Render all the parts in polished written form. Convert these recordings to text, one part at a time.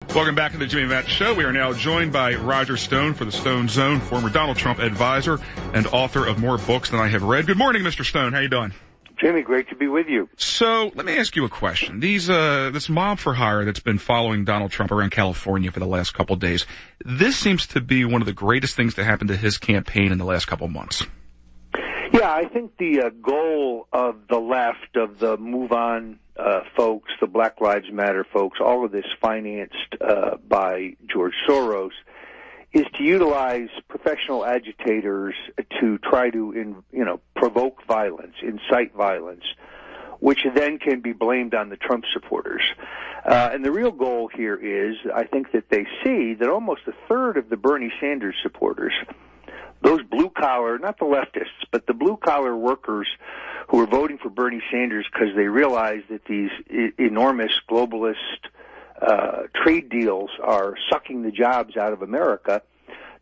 Welcome back to the Jimmy Mathis Show. We are now joined by Roger Stone for the Stone Zone, former Donald Trump advisor and author of more books than I have read. Good morning, Mr. Stone. How you doing? Jimmy, great to be with you. So let me ask you a question. This mob for hire that's been following Donald Trump around California for the last couple of days, this seems to be one of the greatest things to happen to his campaign in the last couple of months. Yeah, I think the goal of the left, of the Move On folks, the Black Lives Matter folks, all of this financed by George Soros, is to utilize professional agitators to try to, provoke violence, incite violence, which then can be blamed on the Trump supporters. And the real goal here is, I think that they see that almost a third of the Bernie Sanders supporters, those blue-collar, not the leftists, but the blue-collar workers who are voting for Bernie Sanders because they realize that these enormous globalist trade deals are sucking the jobs out of America,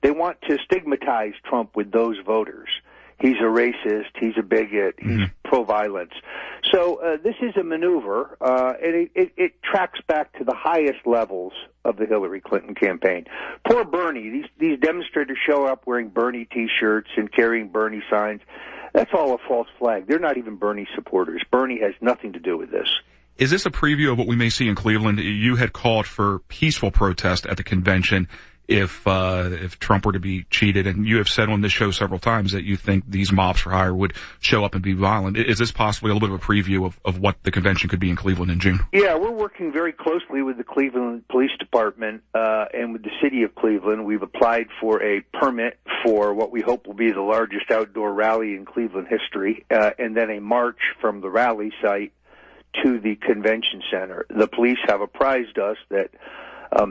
they want to stigmatize Trump with those voters. He's a racist, he's a bigot, he's pro-violence. So this is a maneuver, and it tracks back to the highest levels of the Hillary Clinton campaign. Poor Bernie. These demonstrators show up wearing Bernie T-shirts and carrying Bernie signs. That's all a false flag. They're not even Bernie supporters. Bernie has nothing to do with this. Is this a preview of what we may see in Cleveland? You had called for peaceful protest at the convention if Trump were to be cheated, and you have said on this show several times that you think these mobs for hire would show up and be violent. Is this possibly a little bit of a preview of what the convention could be in Cleveland in June? Yeah, we're working very closely with the Cleveland Police Department and with the city of Cleveland. We've applied for a permit for what we hope will be the largest outdoor rally in Cleveland history, and then a march from the rally site to the convention center. The police have apprised us that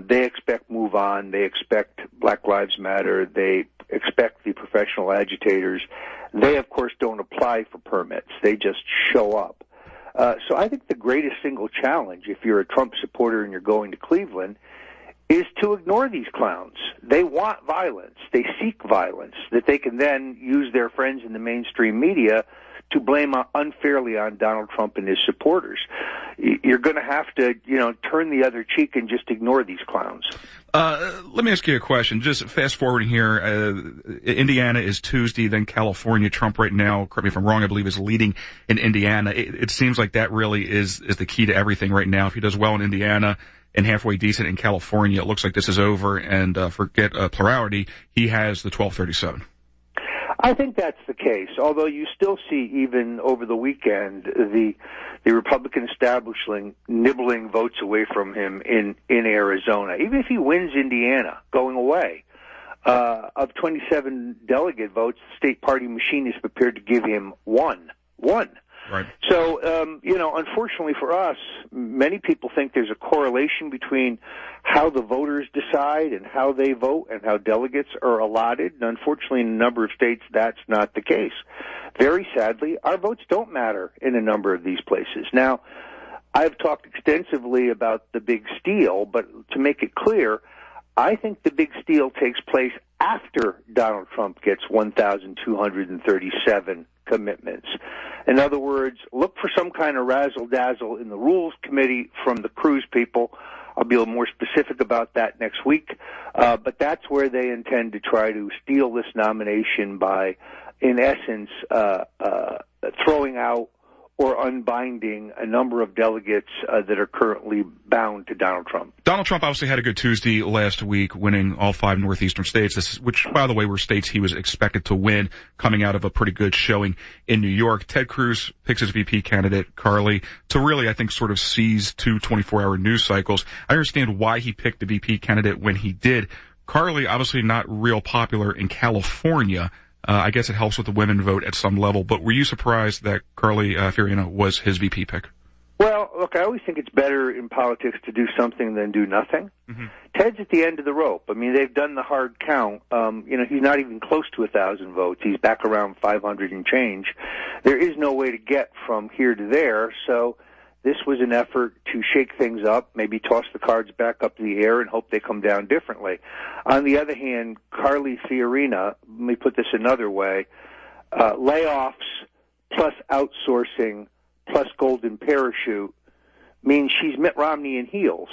they expect Move On, they expect Black Lives Matter, they expect the professional agitators. They, of course, don't apply for permits. They just show up. So I think the greatest single challenge, if you're a Trump supporter and you're going to Cleveland, is to ignore these clowns. They want violence. They seek violence that they can then use their friends in the mainstream media to blame unfairly on Donald Trump and his supporters. You're going to have to, turn the other cheek and just ignore these clowns. Let me ask you a question. Just fast forwarding here, Indiana is Tuesday, then California. Trump right now, correct me if I'm wrong, I believe is leading in Indiana. It seems like that really is the key to everything right now. If he does well in Indiana and halfway decent in California, it looks like this is over, and forget plurality, he has the 1237. I think that's the case, although you still see, even over the weekend, the Republican establishment nibbling votes away from him in Arizona. Even if he wins Indiana, going away, of 27 delegate votes, the state party machine is prepared to give him one. Right. So, unfortunately for us, many people think there's a correlation between how the voters decide and how they vote and how delegates are allotted. And unfortunately, in a number of states, that's not the case. Very sadly, our votes don't matter in a number of these places. Now, I've talked extensively about the big steal, but to make it clear, I think the big steal takes place after Donald Trump gets 1,237 commitments. In other words, look for some kind of razzle-dazzle in the Rules Committee from the Cruz people. I'll be a little more specific about that next week. But that's where they intend to try to steal this nomination by, in essence, throwing out or unbinding a number of delegates that are currently bound to Donald Trump. Donald Trump obviously had a good Tuesday last week, winning all 5 northeastern states, which, by the way, were states he was expected to win, coming out of a pretty good showing in New York. Ted Cruz picks his VP candidate, Carly, to really, I think, sort of seize 2 24-hour news cycles. I understand why he picked the VP candidate when he did. Carly, obviously not real popular in California. I guess it helps with the women vote at some level, but were you surprised that Carly Fiorina was his VP pick? Well, look, I always think it's better in politics to do something than do nothing. Mm-hmm. Ted's at the end of the rope. I mean, they've done the hard count. He's not even close to 1,000 votes. He's back around 500 and change. There is no way to get from here to there, so this was an effort to shake things up, maybe toss the cards back up to the air and hope they come down differently. On the other hand, Carly Fiorina, let me put this another way, layoffs plus outsourcing plus golden parachute means she's Mitt Romney in heels.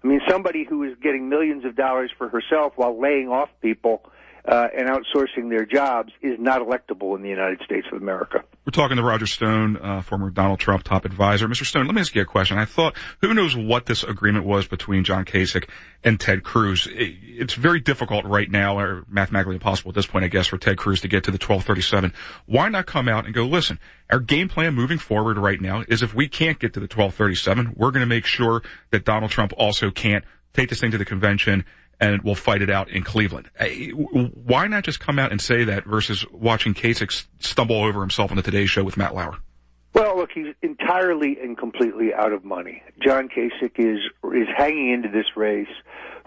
I mean, somebody who is getting millions of dollars for herself while laying off people and outsourcing their jobs is not electable in the United States of America. We're talking to Roger Stone, former Donald Trump top advisor. Mr. Stone, let me ask you a question. I thought, who knows what this agreement was between John Kasich and Ted Cruz? It's very difficult right now, or mathematically impossible at this point, I guess, for Ted Cruz to get to the 1237. Why not come out and go, listen, our game plan moving forward right now is if we can't get to the 1237, we're going to make sure that Donald Trump also can't take this thing to the convention, and we'll fight it out in Cleveland. Why not just come out and say that versus watching Kasich stumble over himself on the Today Show with Matt Lauer? Well, look, he's entirely and completely out of money. John Kasich is hanging into this race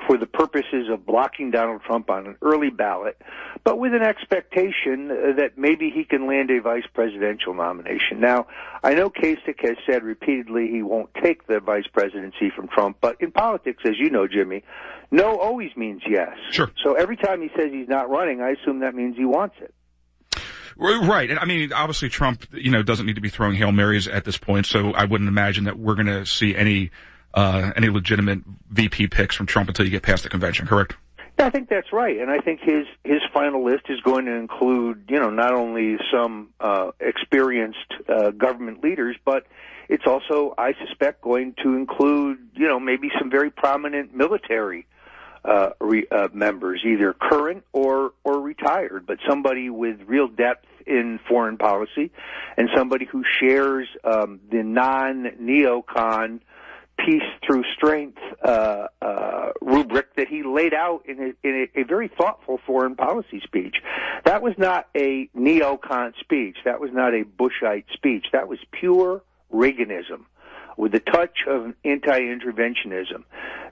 for the purposes of blocking Donald Trump on an early ballot, but with an expectation that maybe he can land a vice presidential nomination. Now, I know Kasich has said repeatedly he won't take the vice presidency from Trump, but in politics, as you know, Jimmy, no always means yes. Sure. So every time he says he's not running, I assume that means he wants it. Right. And I mean, obviously Trump, doesn't need to be throwing Hail Marys at this point, so I wouldn't imagine that we're going to see any legitimate VP picks from Trump until you get past the convention, correct? Yeah, I think that's right. And I think his final list is going to include, not only some experienced government leaders, but it's also, I suspect, going to include, maybe some very prominent military members, either current or retired, but somebody with real depth in foreign policy and somebody who shares the non-neocon peace through strength rubric that he laid out in a very thoughtful foreign policy speech. That was not a neocon speech. That was not a Bushite speech. That was pure Reaganism with a touch of anti-interventionism.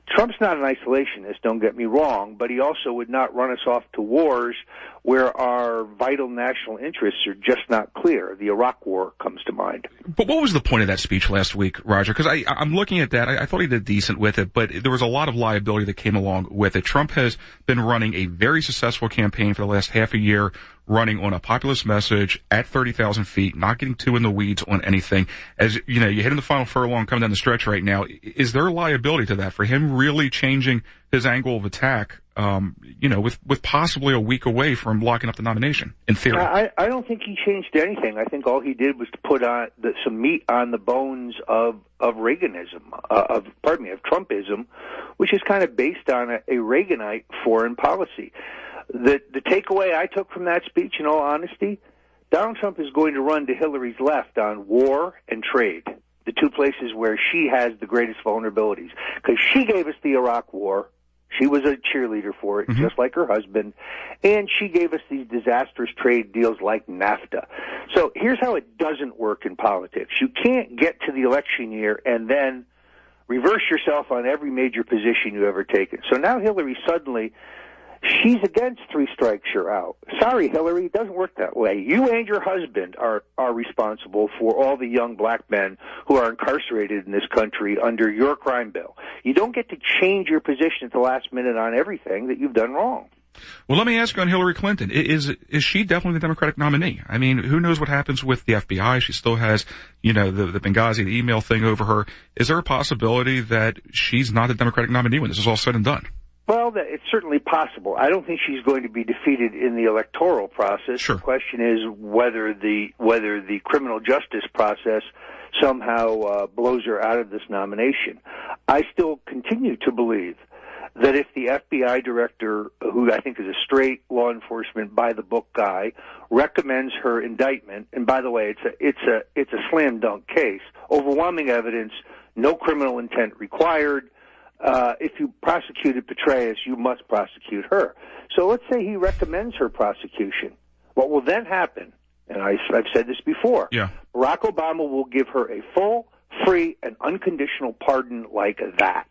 Trump's not an isolationist, don't get me wrong, but he also would not run us off to wars where our vital national interests are just not clear. The Iraq War comes to mind. But what was the point of that speech last week, Roger? Because I'm looking at that. I thought he did decent with it, but there was a lot of liability that came along with it. Trump has been running a very successful campaign for the last half a year, running on a populist message at 30,000 feet, not getting too in the weeds on anything. As you hit in the final furlong coming down the stretch right now. Is there a liability to that for him really changing his angle of attack, with possibly a week away from locking up the nomination, in theory? I don't think he changed anything. I think all he did was to put on some meat on the bones of Reaganism, of Trumpism, which is kind of based on a Reaganite foreign policy. The takeaway I took from that speech, in all honesty, Donald Trump is going to run to Hillary's left on war and trade, the two places where she has the greatest vulnerabilities, because she gave us the Iraq War. She was a cheerleader for it, just like her husband, and she gave us these disastrous trade deals like NAFTA. So here's how it doesn't work in politics. You can't get to the election year and then reverse yourself on every major position you've ever taken. So now Hillary suddenly, she's against three strikes, you're out. Sorry, Hillary, it doesn't work that way. You and your husband are responsible for all the young black men who are incarcerated in this country under your crime bill. You don't get to change your position at the last minute on everything that you've done wrong. Well, let me ask you on Hillary Clinton. Is she definitely the Democratic nominee? I mean, who knows what happens with the FBI? She still has, the Benghazi, the email thing over her. Is there a possibility that she's not the Democratic nominee when this is all said and done? Well, it's certainly possible. I don't think she's going to be defeated in the electoral process. Sure. The question is whether the criminal justice process somehow blows her out of this nomination. I still continue to believe that if the FBI director, who I think is a straight law enforcement by the book guy, recommends her indictment, and by the way, it's a slam dunk case, overwhelming evidence, no criminal intent required. If you prosecuted Petraeus, you must prosecute her. So let's say he recommends her prosecution. What will then happen, and I've said this before, Barack Obama will give her a full, free, and unconditional pardon like that.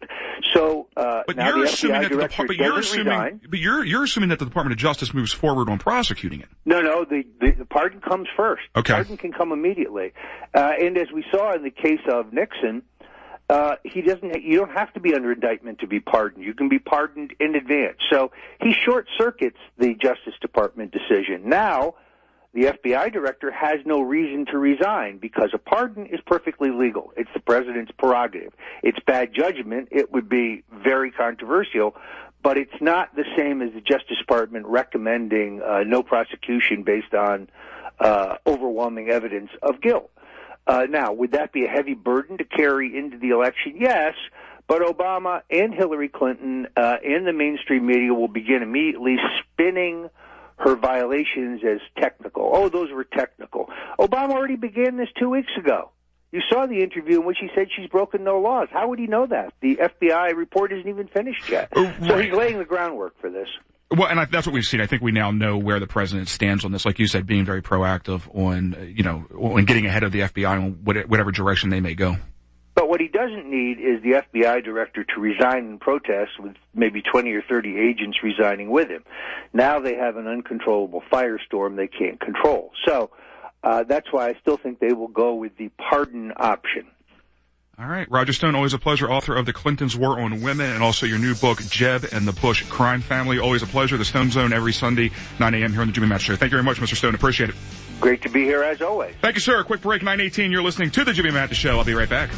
So but now you're the assuming FBI director doesn't resign. But you're assuming that the Department of Justice moves forward on prosecuting it. No, the pardon comes first. Okay. Pardon can come immediately. And as we saw in the case of Nixon, you don't have to be under indictment to be pardoned. You can be pardoned in advance. So he short circuits the Justice Department decision. Now, the FBI director has no reason to resign because a pardon is perfectly legal. It's the president's prerogative. It's bad judgment. It would be very controversial, but it's not the same as the Justice Department recommending no prosecution based on overwhelming evidence of guilt. Now, would that be a heavy burden to carry into the election? Yes, but Obama and Hillary Clinton and the mainstream media will begin immediately spinning her violations as technical. Oh, those were technical. Obama already began this 2 weeks ago. You saw the interview in which he said she's broken no laws. How would he know that? The FBI report isn't even finished yet. So he's laying the groundwork for this. Well, and that's what we've seen. I think we now know where the president stands on this. Like you said, being very proactive on, on getting ahead of the FBI on whatever direction they may go. But what he doesn't need is the FBI director to resign in protest with maybe 20 or 30 agents resigning with him. Now they have an uncontrollable firestorm they can't control. So that's why I still think they will go with the pardon option. All right. Roger Stone, always a pleasure, author of The Clintons' War on Women and also your new book, Jeb and the Bush Crime Family. Always a pleasure. The Stone Zone every Sunday, 9 a.m. here on the Jimmy Mathis Show. Thank you very much, Mr. Stone. Appreciate it. Great to be here as always. Thank you, sir. Quick break, 9:18. You're listening to the Jimmy Mathis Show. I'll be right back.